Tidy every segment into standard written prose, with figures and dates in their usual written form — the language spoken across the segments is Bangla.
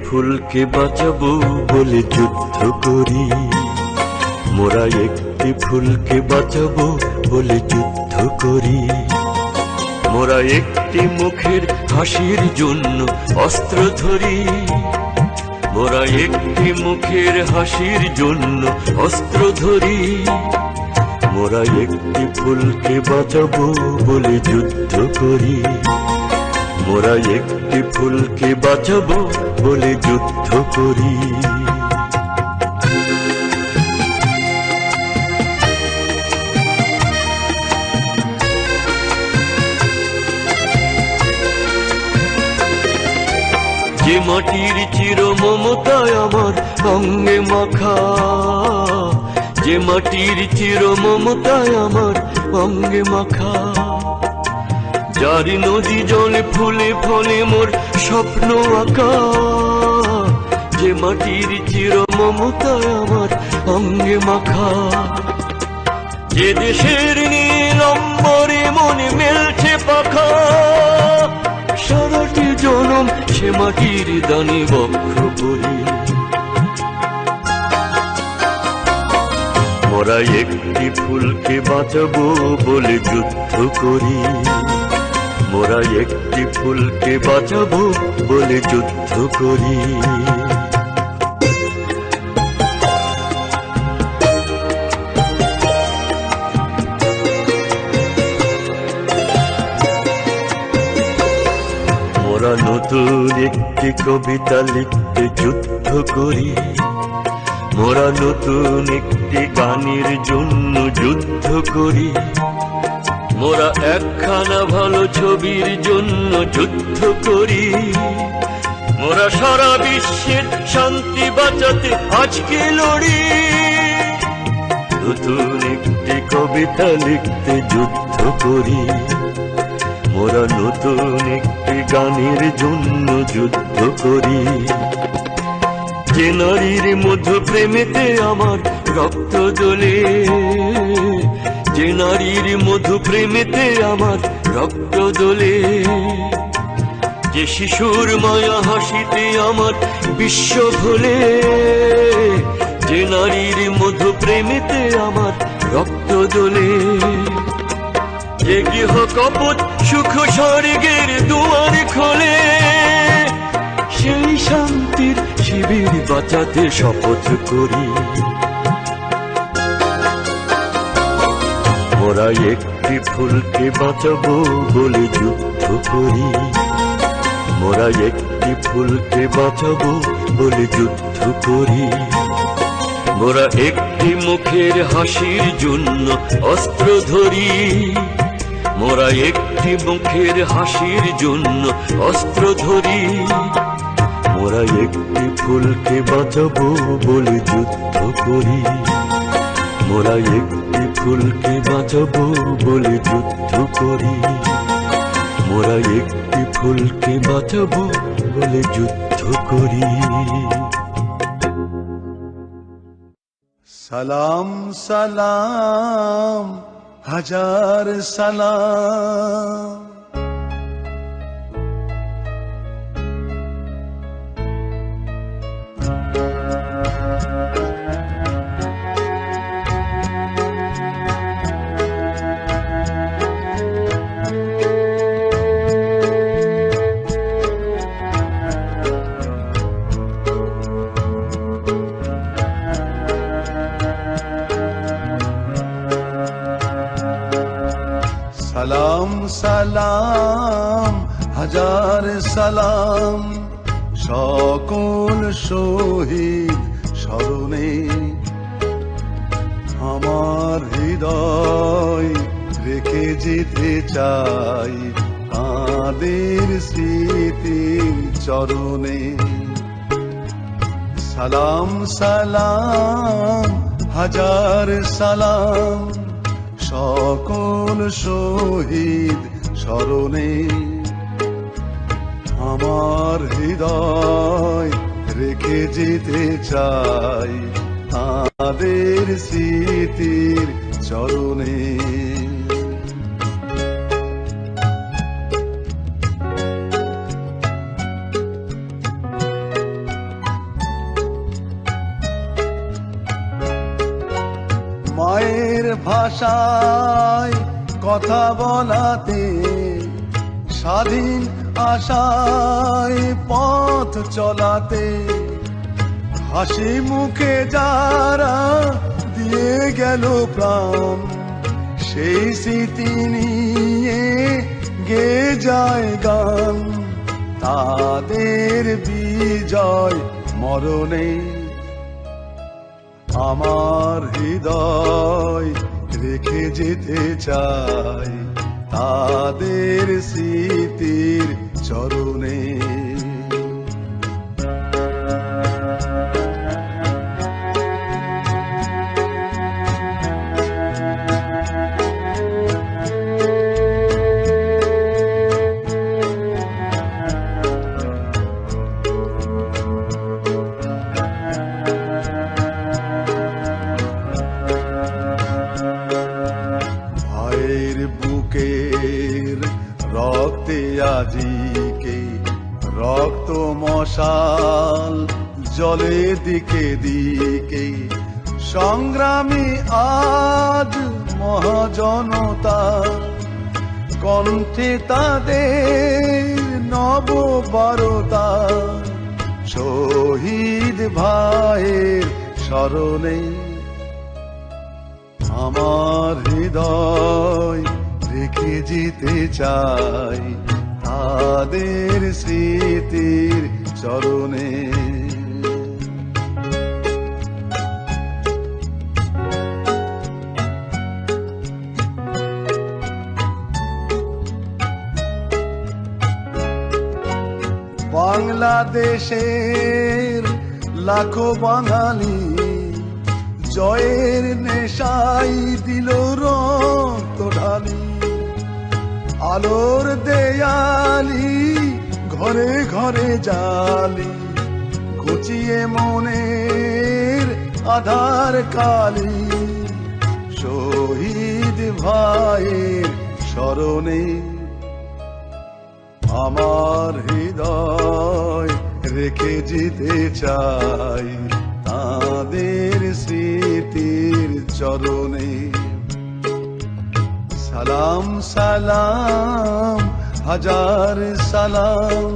ফুলকে বাঁচাবো বলে যুদ্ধ করি, মোরা একটি ফুলকে বাঁচাবো বলে যুদ্ধ করি। মোরা একটি মুখের হাসির জন্য অস্ত্র ধরি, মোরা একটি মুখের হাসির জন্য অস্ত্র ধরি। মোরা একটি ফুলকে বাঁচাবো বলে যুদ্ধ করি, মোরা একটি ফুলকে বাঁচাবো বলে যুদ্ধ করি। যে মাটির চির মমতায় আমার অঙ্গে মাখা, যে মাটির চির মমতায় আমার অঙ্গে মাখা, যার নদী জলে ফুলে ফলে মোর স্বপ্ন আঁকা। যে মাটির চির মমতায় আমার অঙ্গে মাখা, যে দেশের নীল অম্বরে মনে মেলছে পাখা। সারাটি জনম সে মাটির দানে বক্ষ করি, মোরা একটি ফুলকে বাঁচাবো বলে যুদ্ধ করি, মোরা একটি ফুলকে বাঁচাবো বলে যুদ্ধ করি। মোরা নতুন একটি কবিতা লিখতে যুদ্ধ করি, মোরা নতুন একটি গানের জন্য যুদ্ধ করি। মোরা একখানা ভালো ছবির জন্য যুদ্ধ করি, মোরা সারা বিশ্বের শান্তি বাঁচাতে আজকে লড়ি। নতুন একটি কবিতা লিখতে যুদ্ধ করি, মোরা নতুন একটি গানের জন্য যুদ্ধ করি। যে নারীর মধু প্রেমেতে আমার রক্ত দোলে, যে নারীর মধু প্রেমেতে আমার রক্ত দোলে। যে শিশুর মায়া হাসিতে আমার বিশ্ব ভোলে, যে নারীর মধু প্রেমেতে আমার রক্ত দোলে। যে গৃহ কপট সুখ স্বর্গের দুয়ার খোলে, সেই শান্তির শিবির বাঁচাতে শপথ করি। মোরা একটি ফুলকে বাঁচাবো বলে যুদ্ধ করি, মোরা একটি ফুলকে বাঁচাবো বলে যুদ্ধ করি। মোরা একটি মুখের হাসির জন্য অস্ত্র ধরি, মোরা একটি মুখের হাসির জন্য অস্ত্র ধরি। মোরা একটি ফুলকে বাঁচাবো বলে যুদ্ধ করি, মোরা একটি ফুলকে বাঁচাবো বলে যুদ্ধ করি। মোরা একটি ফুলকে বাঁচাবো বলে যুদ্ধ করি। সালাম সালাম হাজার সালাম, সালাম সালাম হাজার সালাম সকল শহীদ স্মরণে। আমার হৃদয় রেখে যেতে চাই তাদের স্মৃতির চরণে। সালাম সালাম হাজার সালাম সকল শহীদ স্মরণে। আমার হৃদয় রেখে যেতে চাই তাদের স্মৃতির চরণে। ভাষায় কথা বলাতে, স্বাধীন আশায় পথ চলাতে, হাসি মুখে যারা দিয়ে গেল প্রাণ, সেই স্মৃতি নিয়ে গে যায় গান। তাদের বিজয় মরণে আমার হৃদয় রেখে যেতে চাই তাদের স্মৃতির চরণে। বুকের রক্তে আজিকে রক্ত মশাল জলে দিকে দিকে, সংগ্রামী আজ মহাজনতা, কণ্ঠে তাদের নববারতা, শহীদ ভাইয়ের স্মরণে আমার হৃদয় রেখে যেতে চাই তাদের স্মৃতির চরণে। বাংলাদেশের লাখো বাঙালি জয়ের নেশাই দিল রক্ত ঢালি, আলোর দেয়ালি ঘরে ঘরে জালি, ঘুচিয়ে মনের আধার কালি, শহীদ ভাইয়ের স্মরণে আমার হৃদয় রেখে যেতে চাই তাদের স্মৃতির চরণে। সালাম সালাম হাজার সালাম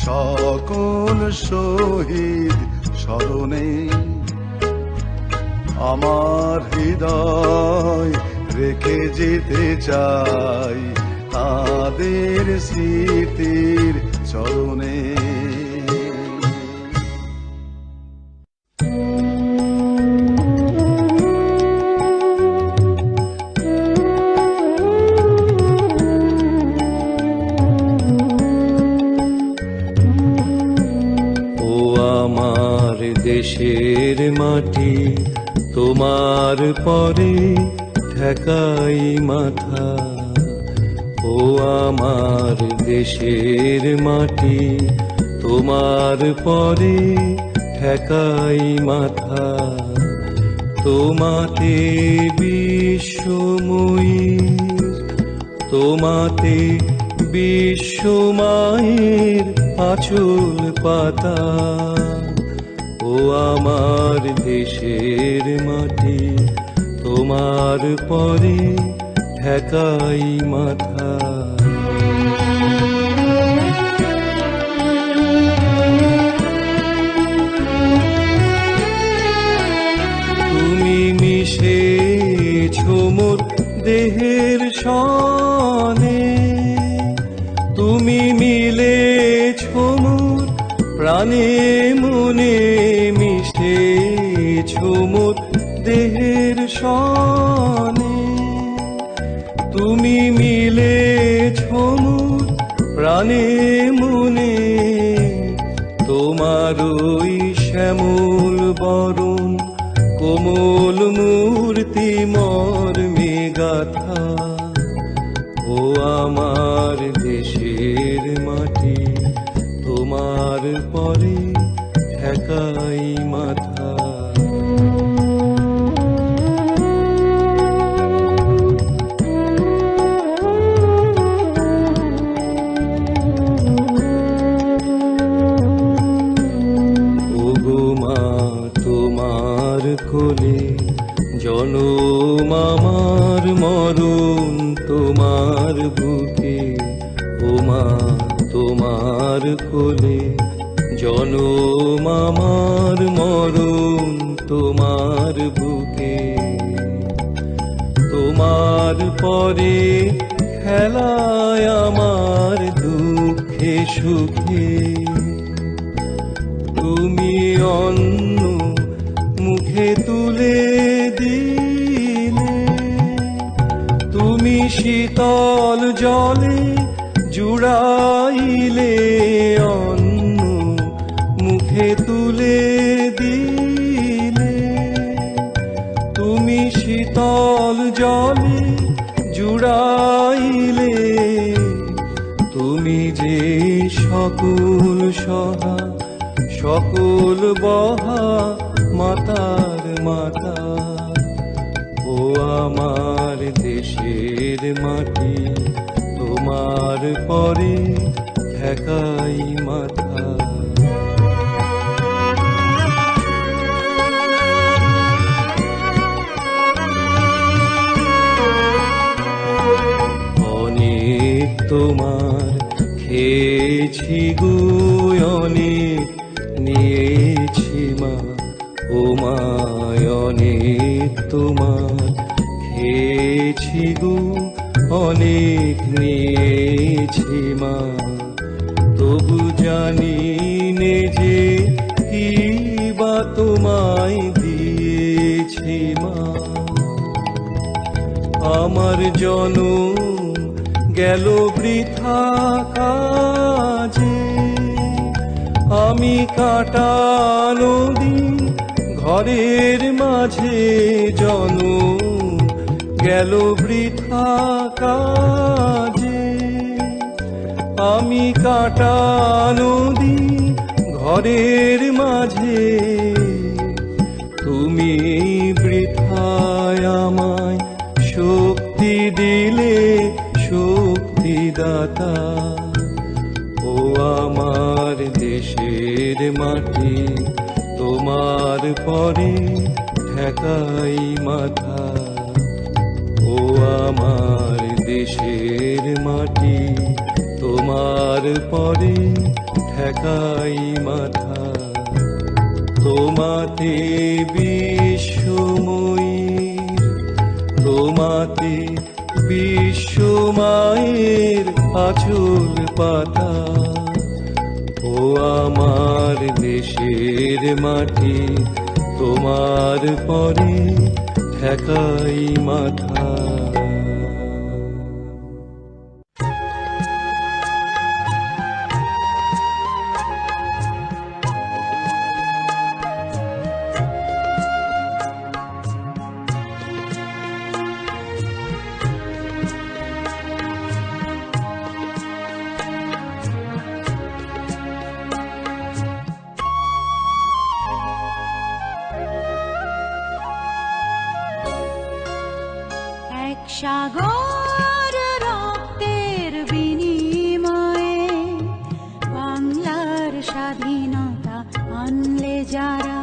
সকল শহীদ স্মরণে, আমার হৃদয় রেখে যেতে চাই তাদের স্মৃতির চরণে। দেশের মাটি তোমার পরে ঠেকাই মাথা, ও আমার দেশের মাটি তোমার পরে ঠেকাই মাথা। তোমাতে বিশ্বময়ী, তোমাতে বিশ্বমায়ের আঁচল পাতা, ও আমার দেশের মাটি তোমার পরে ঠেকাই মাথা। তুমি মিশেছ মোর দেহের সনে, তুমি মিলেছ মোর প্রাণে মনে, মিশেছ মোর দেহের সনে, তুমি মিলেছ মোর প্রাণে মনে। তোমার ওই শ্যামল বরণ কোমল মূর্তি মর্মে গাথা, ও আমার দেশের মাটি তোমার পরে ঠেকাই মাথা। ওগো মা তোমার কোলে জনম কোলে, জনম আমার মরণ তোমার বুকে। তোমার পরে খেলায় আমার দুঃখে সুখে, তুমি অন্ন মুখে তুলে দিলে, তুমি শীতল জলে জুড়াইলে, অন্ন মুখে তুলে দিলে, তুমি শীতল জলে জুড়াইলে, তুমি যে সকল সহা সকল বহা মাতার মাতা। ও আমার দেশের মাটি, তোমার পরে ঠেকাই মাথা। অনেক তোমার খেয়েছি গো, অনেক নিয়েছি মা। ও মা অনেক তোমার খেয়েছি গো, অনেক নিয়েছি মা। তবু জানি নে যে কি বা তোমায় দিয়েছি মা। আমার জনম গেল বৃথা কাজে, আমি কাটানো দিন ঘরের মাঝে। জনম গেল বৃথা কাজে, আমি কাটানো দিন ঘরের মাঝে। তুমি বৃথায় আমায় শক্তি দিলে, শক্তিদাতা। ও আমার দেশের মাটি, তোমার পরে ঠেকাই মাথা। ও আমার দেশের মাটি, তোমার পরে ঠেকাই মাথা। তোমাতে বিশ্বময়ী, তোমাতে বিশ্ব মায়ের আঁচল পাতা। ও আমার দেশের মাটি, তোমার পরে ঠেকাই মাথা। সাগর রক্তের বিনিময়ে বাংলার স্বাধীনতা আনলে যারা,